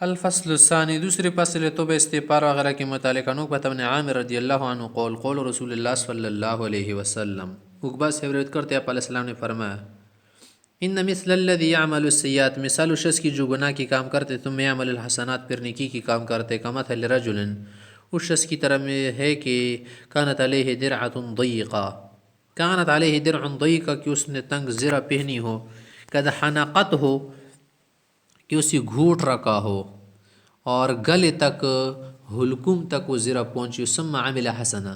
الفصل الثانی، دوسری فصل توبہ استغفار وغیرہ کے متعلق عقبہ بن عامر رضی اللہ عنہ قول رسول اللہ صلی اللہ علیہ وسلم، عقبہ سے روایت کرتے ہیں آپ علیہ السلام نے فرمایا ان مثل الذی یعمل السیئات، مثال اس شخص کی جو گناہ کی کام کرتے ثم یعمل الحسنات، پھر نیکی کی کام کرتے، کمثل رجل، اس شخص کی طرح میں ہے کہ کانت علیہ درعۃ ضیقہ، کانت علیہ درع ضیقہ، کہ اس نے تنگ زرہ پہنی ہو، قد حنقت ہو، کہ اسی گھوٹ رکھا ہو اور گلے تک، حلقوم تک وہ زرہ پہنچی، ثم عمل حسنہ،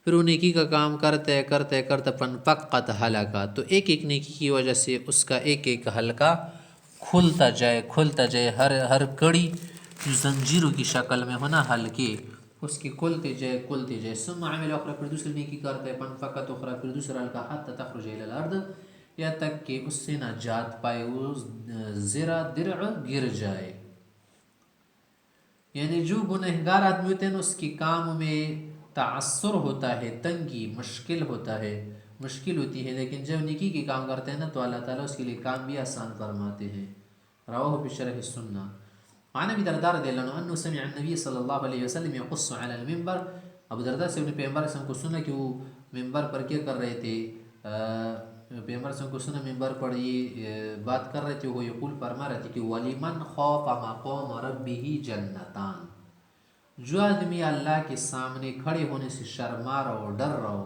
پھر وہ نیکی کا کام کرتے کرتے کرتے فانفقت حلقہ، تو ایک ایک نیکی کی وجہ سے اس کا ایک ایک حلقہ کھلتا جائے، ہر کڑی جو زنجیروں کی شکل میں ہونا حلقے، اس کی کھلتے جائے، ثم عمل اخرى، پھر دوسری نیکی کرتے، فانفقت اخرى، پھر دوسرا حلقہ، حتی تخرج الى الارض، یا تک کہ اس سے نجات پائے، وہ زرہ درع گر جائے. یعنی جو گنہگار آدمی ہوتے ہیں اس کی کام میں تعثر ہوتا ہے، تنگی، مشکل ہوتی ہے، لیکن جب نیکی کی کام کرتے ہیں نا تو اللہ تعالیٰ اس کے لیے کام بھی آسان فرماتے ہیں. رواہ بشرح السنہ. عن ابی درداء رضی اللہ عنہ انه سمع النبی صلی اللہ علیہ وسلم يقص على المنبر، ابو درداء سے اپنے پیغمبر سے کو سنا کہ وہ ممبر پر کیا کر رہے تھے، پیغمبر سے کو سنا ممبر پر یہ بات کر رہے تھے، وہ یقول فرما رہے تھے کہ وَلِمَنْ خَافَ مَقَامَ رَبِّهِ جَنَّتَانِ، جو آدمی اللہ کے سامنے کھڑے ہونے سے شرما رہا ہو، ڈر رہا ہو،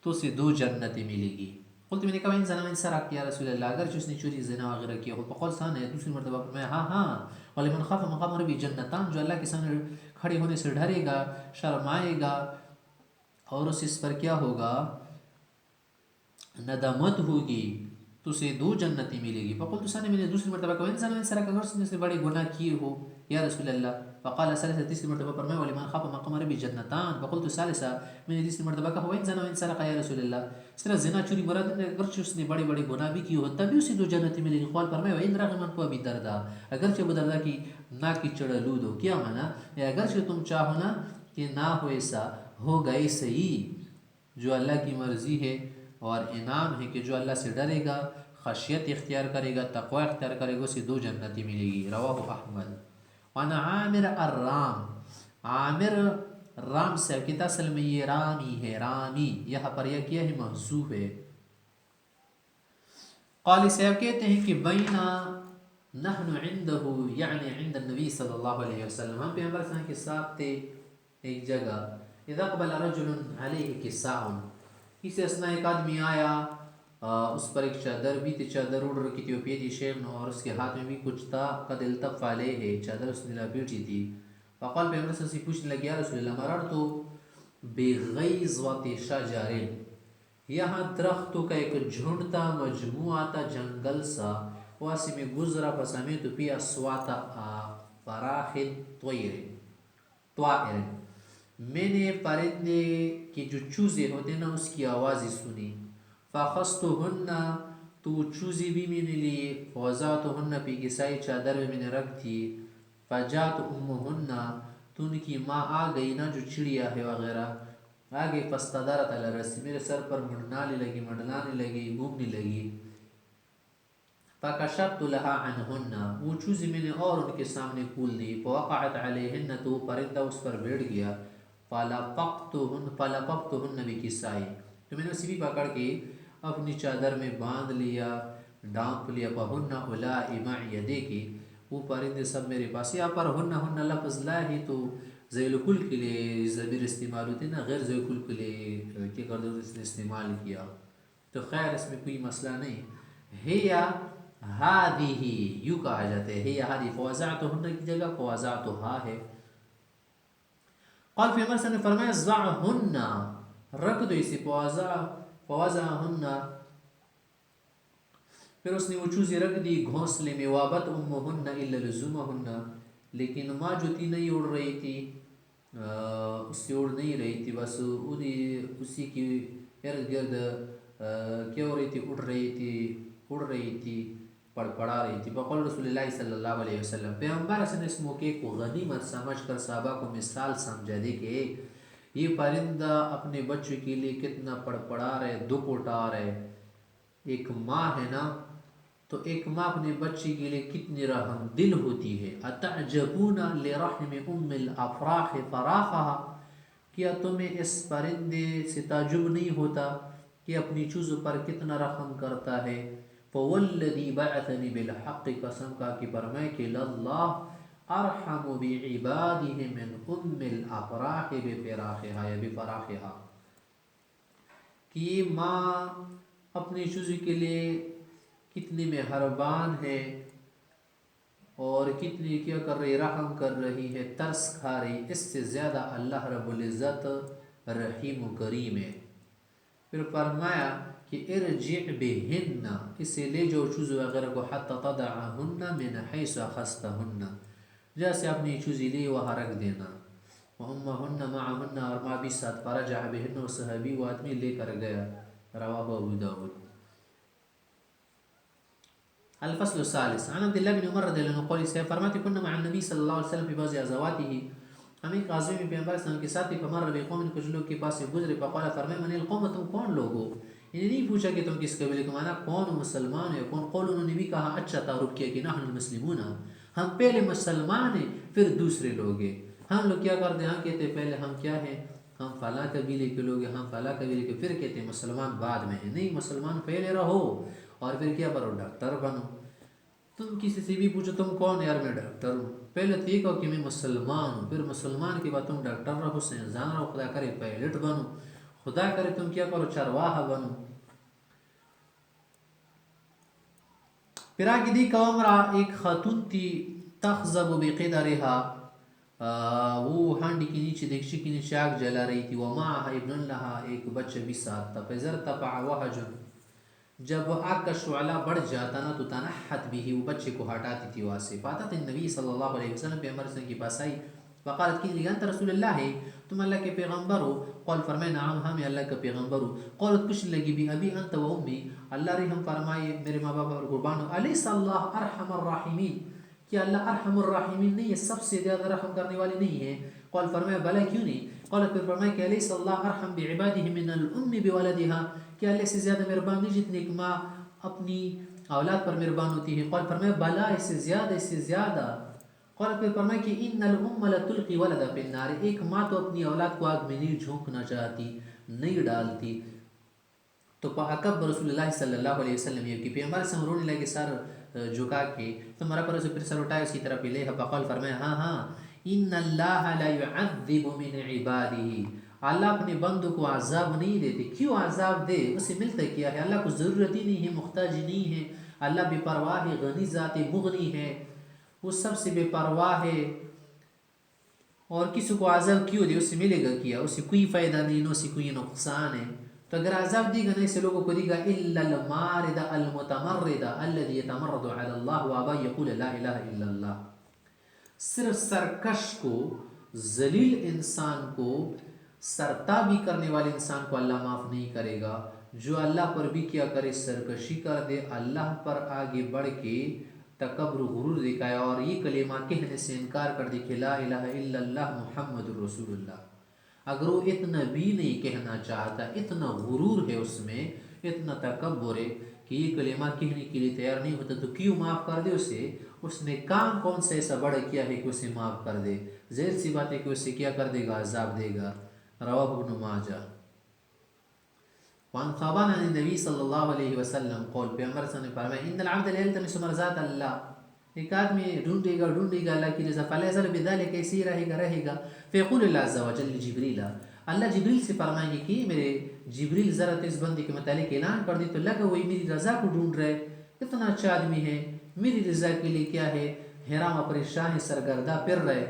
تو اسے 2 جنتیں ملے گی. قلت، میں نے کہا ان زنا من سرق یا رسول اللہ، اگر اس نے چوری زنا وغیرہ کیا ہو، فقال ثان ہے، دوسری مرتبہ میں ہاں وَلِمَنْ خَافَ مَقَامَ رَبِّهِ جَنَّتَانِ، جو اللہ کے سامنے کھڑے ہونے سے ڈرے گا، شرمائے گا، اور اس پر کیا ہوگا، ندامت ہوگی، تو اسے 2 جنتیں ملے گی. فقلت ثانی، میں نے دوسری مرتبہ کہا ان زنا من سرق، اگر اس نے سے بڑے گناہ کیے ہو یا رسول اللہ. فقال ثالثا، تیسری مرتبہ فرمایا وَلِمَنْ خَافَ مَقَامَ رَبِّهِ جَنَّتَانِ. فقلت ثالثا، میں نے تیسری مرتبہ کہا وَإِنْ زَنَا وَإِنْ سَرَقَ یا رسول اللہ، صرف زنا چوری مراد نہیں، اگرچہ اس نے بڑے بڑے گناہ بھی کیے ہو تب بھی اسے 2 جنتیں ملے گی. قال فرمایا وَإِنْ رَغِمَ تو ابی دردا، اگرچہ ابو دردا کی ناک کی چڑھلود ہو. کیا مانا، اگرچہ تم چاہو نا کہ نہ ہو ایسا، ہو گئے صحیح، جو اللہ کی مرضی ہے اور انعام ہے کہ جو اللہ سے ڈرے گا، خشیت اختیار کرے گا، تقوی اختیار کرے گا، اسے 2 جنتیں ملے گی. رواہ احمد. وعن عامر الرام، عامر رام سے، کتا اصل میں یہ رامی ہے، رامی، یہاں پر یہ کیا ہے، محذوف ہے. قال صاحب کہتے ہیں کہ بینا نحن عنده، یعنی عند النبی صلی اللہ علیہ وسلم، ہم پیغمبر صلی اللہ علیہ وسلم کے ساتھ تھے ایک جگہ. اذا اقبل رجل علیہ کساء، اس اسنا ایک آدمی آیا، اس پر ایک چادر بھی تھی، چادر اڑ رکھی تھی، پیدی شیخ، اور اس کے ہاتھ میں بھی کچھ تھا، قد التف علیہ، چادر اس نے لپیٹی تھی. فقال پیغمبر صلی اللہ علیہ وسلم پوچھنے لگے یا رسول اللہ، مررت بغیظۃ شجر، یہاں درختوں کا ایک جھنڈ تھا، مجموعہ تھا، جنگل سا، واسی میں گزرا، فسمیت فی اصوات فراخ طائر، میں نے پرندے کی جو چوزے ہوتے نا اس کی آوازیں سنی. فاخذتهن، تو چوزے بھی میں نے لیے، فوضعتهن فی کسائی، چادر میں نے رکھ دی. فجاءت امهن، تو ان کی ماں آ گئی نا، جو چڑیا ہے وغیرہ آگے، فاستدارت علی رأسی، میرے سر پر منڈلانے لگی، گھومنے لگی. فکشفت لها عنهن، وہ چوزی میں نے اور ان کے سامنے کھول دی. فوقعت علیہن، تو پرندہ اس پر بیٹھ گیا. فلفقتهن بکسائی، تو میں نے اسے بھی پکڑ کے اپنی چادر میں باندھ لیا، ڈانپ لیا. فہن اولائی معی، دیکھے وہ پرندے سب میرے پاس. یہاں پر ہن لفظ لا ہی تو ذیل کل کے لیے ضمیر استعمال ہوتے نا، غیر ذیل کل کے لیے کیا کر دو اس نے استعمال کیا، تو خیر اس میں کوئی مسئلہ نہیں. ہے یا ہادی، یوں کہا جاتا ہے، ہے یا ہادی، فوضعتهن کی جگہ فوضعتها ہے. قال پیغمبر صلی اللہ علیہ وسلم نے فرمایا ضعهن، رکھ دو اسے، فوضعهن، پھر اس نے وہ چوزیں رکھ دی گھونسلے میں. وابت امهن الا لزومهن، لیکن ماں جو تھی نہیں اڑ رہی تھی، اس سے اڑ نہیں رہی تھی، بس اسی کی ارد گرد کیا ہو رہی تھی، اڑ رہی تھی، پڑا رہی تھی. بقول رسول اللہ صلی اللہ علیہ وسلم، پیغمبر نے اس موقع کو غنیمت سمجھ کر صحابہ کو مثال سمجھا دی کہ یہ پرندہ اپنے بچوں کے لیے کتنا پڑا رہے، دکھ اٹھا رہے. ایک ماں ہے نا، تو ایک ماں اپنے بچے کے لیے کتنی رحم دل ہوتی ہے. اتعجبون لرحم ام الافراح فراخها، کیا تمہیں اس پرندے سے تعجب نہیں ہوتا کہ اپنی چوزوں پر کتنا رحم کرتا ہے. فوالذی بعثنی بالحق، قسم کا کہ فرمائے کہ اللہ ارحم بعباده من ام الافراح بفراخها یا بفراخها، کہ یہ ماں اپنی چوزوں کے لیے کتنی مہربان ہے اور کتنی کیا کر رہی، رحم کر رہی ہے، ترس کھا رہی. اس سے زیادہ اللہ رب العزت رحیم و کریم ہے. پھر فرمایا کہ ارجع بہن، اسے لے جاؤ چوزوں وغیرہ کو، حتی تضعہن من حیث اخذتہن، جیسے اپنی چوزی لے وہاں رکھ دینا. وامہن معہن، اور ماں بھی ساتھ. فرجع بہن، اور صحابی وہ آدمی لے کر گیا. رواہ ابو داود. الفصل الثالث. عن عبد الله بن عمر رضی اللہ عنہ قال، سے فرماتے كنا مع النبي صلی اللہ علیہ وسلم في بعض غزواته، ہم ایک غزوے میں پیغمبر صلی اللہ علیہ وسلم کے ساتھ تھے. فمر بقوم، کچھ لوگ کے پاس سے گزرے. فقال، فرمائے من القوم، تم کون لوگ ہو؟ انہیں نہیں پوچھا کہ تم کس قبیلے کے، مانا کون مسلمان ہے کون. قول، انہوں نے بھی کہا اچھا تعارف کیا کہ نحن المسلمون، ہم پہلے مسلمان ہیں پھر دوسرے لوگ ہیں. ہم لوگ کیا کرتے ہیں، ہم کہتے ہیں پہلے ہم کیا ہیں، ہم فلاں قبیلے کے لوگ ہیں، ہم فلاں قبیلے کے، پھر کہتے ہیں مسلمان بعد میں ہیں. نہیں، مسلمان پہلے رہو اور پھر کیا کرو، ڈاکٹر بنو. تم کسی سے بھی پوچھو تم کون، یار میں ڈاکٹر ہوں. پہلے تو یہ کہو کہ میں مسلمان ہوں، پھر مسلمان کے بعد تم ڈاکٹر رہو، سائنسدان رہو، خدا کرے پائلٹ بنو، خدا کرے تم کیا کرو، چرواہا بنو. پھر آگے دیکھا امرا، ایک خاتون تھی، تخزب بقدرها، وہ ہانڈی کے نیچے، دیکچی کے نیچے آگ جلا رہی تھی. ومعها ابن لها، ایک بچہ بھی ساتھ تھا. فزرتفع وهج، جب آگ کا شعلہ بڑھ جاتا نا تو تنحت بھی، وہ بچے کو ہٹاتی تھی وہاں سے. فاتت النبی صلی اللہ علیہ وسلم، پیغمبر صلی اللہ علیہ وسلم کے پاس آئی. فقالت، کی لگا انت رسول اللہ ہے، تم اللہ کے پیغمبر ہو. قال، فرمائے نعم، ہاں میں اللہ کا پیغمبر ہوں. قالت، پوچھنے لگی بھی ابھی انت و امی، اللہ رحم فرمائے میرے ماں باپ اور قربان ہو. الیس اللہ ارحم الراحمین، کیا اللہ ارحم الراحمین نہیں ہے، سب سے زیادہ رحم کرنے والے نہیں ہے. قال، فرمایا بلا، کیوں نہیں. قالت، پھر فرمایا کہ الیس اللہ ارحم بعباده من الام بولدها، کیا اللہ سے زیادہ مہربان نہیں جتنے ایک ماں اپنی اولاد پر مہربان ہوتی ہے. قال، فرمایا بلا، اس سے زیادہ، اس سے زیادہ. قال، پھر فرمایا کہ ان الام لتلقي ولدها في النار، ایک ماں تو اپنی اولاد کو آگ میں نہیں جھونکنا چاہتی، نہیں ڈالتی. تو فاکب رسول اللہ صلی اللہ علیہ وسلم، یہ کہ پیغمبر سے رونے لگے سر جھکا کے. تو مرا پر سے پھر سر اٹھایا اسی طرف لے. فقال، فرمایا ہاں ہاں، ان اللہ لا يعذب من عباده، اللہ اپنے بندوں کو عذاب نہیں دیتے. کیوں عذاب دے، اسے ملتا کیا ہے، اللہ کو ضرورت ہی نہیں ہے، محتاج نہیں ہے. اللہ بے پرواہ ہے، غنی ذات مغنی ہے، وہ سب سے بے پرواہ ہے. اور کسی کو عذاب کیوں دے، اسے ملے گا کیا، اسے کوئی فائدہ نہیں، نہ اسے کوئی نقصان ہے. تو اگر عذاب دے گا نا ایسے لوگوں کو دے گا، الا المارد المتمرد الذي يتمرد على الله وابا يقول لا الہ الا اللہ، صرف سرکش کو، ذلیل انسان کو، سرتابی کرنے والے انسان کو اللہ معاف نہیں کرے گا. جو اللہ پر بھی کیا کرے، سرکشی کر دے، اللہ پر آگے بڑھ کے تکبر غرور دکھائے اور یہ کلمہ کہنے سے انکار کر دے کہ لا الہ الا اللہ محمد الرسول اللہ، اگر وہ اتنا بھی نہیں کہنا چاہتا، اتنا غرور ہے اس میں، اتنا تکبر ہے کہ یہ کلمہ کہنے کے لیے تیار نہیں ہوتا، تو کیوں معاف کر دے اسے؟ اس نے کام کون سا ایسا بڑا کیا ہے کہ اسے معاف کر دے؟ ظاہر سی بات ہے کہ اسے کیا کر دے گا، عذاب دے گا. رواہ ابن ماجہ. وعن ثوبان عن النبی صلی اللہ علیہ وسلم قول، پیغمبر صلی اللہ علیہ وسلم نے فرمایا ان العبد لا يلتمس مرضات اللہ، ایک آدمی ڈھونڈے گا اللہ کی رضا. فلا يزال بذلك، ایسے ہی رہے گا. فیقول اللہ عز وجل جبریل، اللہ جبریل سے فرمائیں گے کہ میرے جبریل ذرا اس بندے کے متعلق اعلان کر دی تو لگا وہی میری رضا کو ڈھونڈ رہے، اتنا اچھا آدمی ہے، میری رضا کے لیے کیا ہے، حرام پریشان سرگردہ پھر رہے.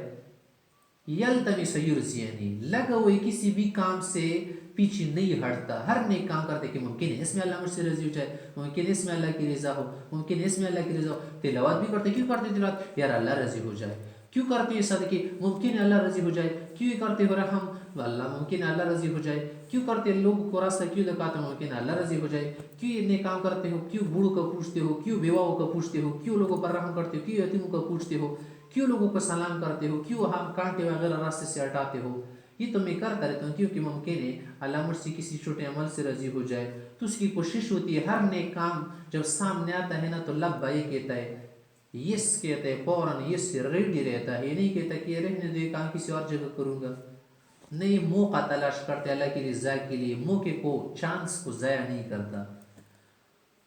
یلتمس یرزیانی، لگا وہی کسی بھی کام سے پیچھے نہیں ہٹتا، ہر نیک کام کرتے کہ ممکن ہے اس میں اللہ مجھ سے راضی ہو جائے، ممکن ہے اس میں اللہ کی رضا ہو، ممکن ہے اس میں اللہ کی رضا ہو. تلاوت بھی کرتے، کیوں کرتے تلاوت؟ یار اللہ راضی ہو جائے. کیوں کرتے ہیں صدقے؟ ممکن ہے اللہ راضی ہو جائے. کیوں کرتے ہو رحم؟ اللہ ممکن ہے اللہ راضی ہو جائے. کیوں کرتے لوگوں کو راستہ کیوں دکھاتے ہو؟ ممکن ہے اللہ راضی ہو جائے. کیوں یہ نیک کام کرتے ہو؟ کیوں بوڑھوں کا پوچھتے ہو؟ کیوں بیواؤں کا پوچھتے ہو؟ کیوں لوگوں پر رحم کرتے ہو؟ کیوں یتیموں کا پوچھتے ہو؟ کیوں لوگوں کو سلام کرتے ہو؟ کیوں ہم کانٹے وغیرہ راستے سے ہٹاتے ہو؟ یہ تو میں کرتا رہتا ہوں کیونکہ ممکن ہے اللہ مجھ سے کسی چھوٹے عمل سے راضی ہو جائے، تو اس کی کوشش ہوتی ہے ہر نیک کام جب سامنے آتا ہے نا تو لبیک کہتا ہے، یس کہتا ہے، فوراً یس سے ریڈی رہتا ہے، یہ نہیں کہتا کہ یہ رہنے دو یہ کام کسی اور جگہ کروں گا، نہیں، موقع تلاش کرتے اللہ کی رضا کے لیے، موقع کو، چانس کو ضائع نہیں کرتا۔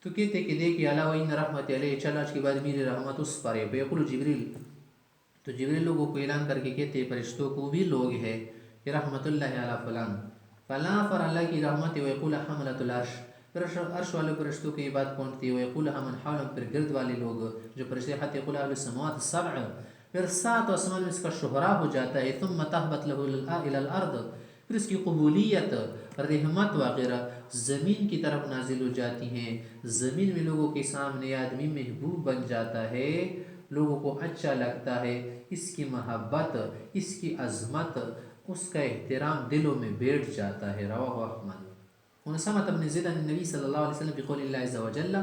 تو کہتے کہ دیکھیے اللہ وَإِنَّ رحمت علیہ، چل آج کے بعد میری رحمت اس پر ہے، فیقول جبریل، تو جبریل لوگوں کو اعلان کر کے کہتے فرشتوں کو بھی لوگ ہے کہ رحمت اللہ علی فلان، فلاں پر اللہ کی رحمت ہے، ویقول حملۃ العرش، پھر عرش والے فرشتوں کو یہ بات پہنچتی ہے، ویقول من حولهم، پھر گرد والے لوگ جو فرشتے، حتی یقول اہل السماوات السبع، پھر 7 آسمان میں اس کا شہرا ہو جاتا ہے، ثم تہبط له الی الارض، پھر اس کی قبولیت، رحمت وغیرہ زمین کی طرف نازل ہو جاتی ہیں، زمین میں لوگوں کے سامنے آدمی محبوب بن جاتا ہے، لوگوں کو اچھا لگتا ہے، اس کی محبت، اس کی عظمت، اس کا احترام دلوں میں بیٹھ جاتا ہے۔ رواہ احمد۔ ونسمت ابن زید عن النبی صلی اللہ علیہ وسلم بقول اللہ عز وجل،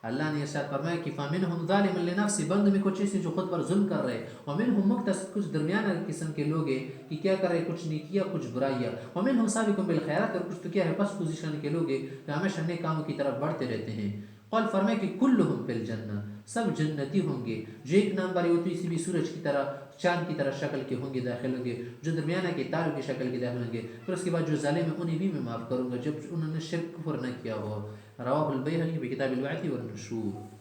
اللہ نے ارشاد فرمایا کہ فَمِنْهُمْ ظَالِمٌ لِنَفْسِ، بند میں کچھ ایسے جو خود پر ظلم کر رہے، وَمِنْهُمْ مُقْتَصِدٌ، کچھ درمیانہ قسم کے لوگ ہیں کہ کیا کر رہے، کچھ نیکیاں کچھ برائیاں، وَمِنْهُمْ سَابِقٌ بِالْخَيْرَاتِ، اور کچھ تو کیا ہے پس پوزیشن کے لوگ ہیں کہ ہمیشہ نیک کاموں کی طرف بڑھتے رہتے ہیں۔ قال فرمائے کہ کلہم فی الجنہ، سب جنتی ہوں گے، جو ایک نمبر ہے وہ تو اسی بھی سورج کی طرح، چاند کی طرح شکل کے ہوں گے، داخل ہوں گے، جو درمیانہ کے تاروں کی شکل کے داخل ہوں گے، پھر اس کے بعد جو ظالم ہیں انہیں بھی میں معاف کروں گا جب انہوں نے شرک کفر نہ کیا ہو۔ رواہ البیہقی بکتاب البعث والنشور۔